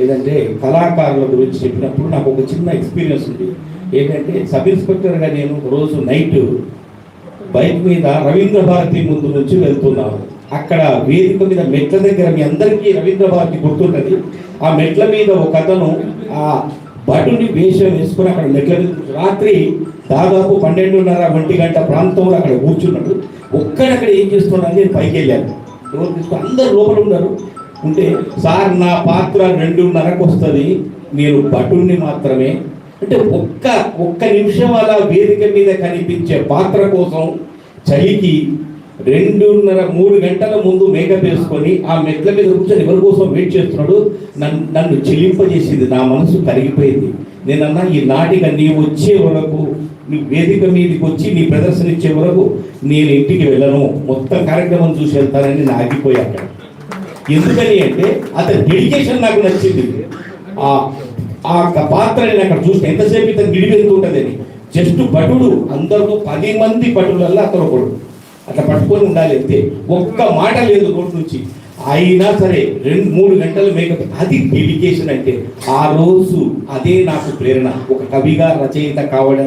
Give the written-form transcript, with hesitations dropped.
ఏదంటే కళాకారుల గురించి చెప్పినప్పుడు నాకు ఒక చిన్న ఎక్స్పీరియన్స్ ఉంది. ఏంటంటే సబ్ ఇన్స్పెక్టర్గా నేను రోజు నైట్ బైక్ మీద రవీంద్ర భారతి ముందు నుంచి వెళ్తున్నాను. అక్కడ వేదిక మీద మెట్ల దగ్గర మీ అందరికీ రవీంద్ర భారతి గుర్తుంటుంది. ఆ మెట్ల మీద ఒక అతను ఆ భటుని వేషం వేసుకుని అక్కడ మెట్ల మీద రాత్రి దాదాపు 12:30 గంట ప్రాంతంలో అక్కడ కూర్చున్నాడు. ఒక్కడక్కడ ఏం చేస్తున్నాడు, నేను పైకి వెళ్ళాను. ఎవరు తీసుకుని అందరు లోపల ఉన్నారు. ఉంటే సార్ నా పాత్ర 2:30కు వస్తుంది, నేను భటుని మాత్రమే అంటే ఒక్క నిమిషం అలా వేదిక మీద కనిపించే పాత్ర కోసం చలికి 2:30-3 గంటల ముందు మేకప్ వేసుకొని ఆ మెట్ల మీద కూర్చొని ఎవరి కోసం వెయిట్ చేస్తున్నాడు. నన్ను చెలింపజేసింది, నా మనసు కరిగిపోయింది. నేనన్నా ఈ నాటిక నీవు వచ్చే వరకు, నీ వేదిక మీదకి వచ్చి నీ ప్రదర్శన ఇచ్చే వరకు నేను ఇంటికి వెళ్ళను, మొత్తం కార్యక్రమం చూసి వెళ్తానని నేను ఆగిపోయాను. ఎందుకని అంటే అతని డెడికేషన్ నాకు నచ్చింది. ఆ పాత్రని అక్కడ చూస్తే ఎంతసేపు ఇతను గిడివెళ్తూ ఉంటుందని. జస్ట్ భటుడు, అందరూ 10 మంది భటులల్లో అతను ఒకడు అట్లా పట్టుకొని ఉండాలి అంతే. ఒక్క మాట లేదు రోడ్డు నుంచి. అయినా సరే 2-3 గంటలు మేకప్, అది డెడికేషన్ అంటే. ఆ రోజు అదే నాకు ప్రేరణ, ఒక కవిగా రచయిత కావడం.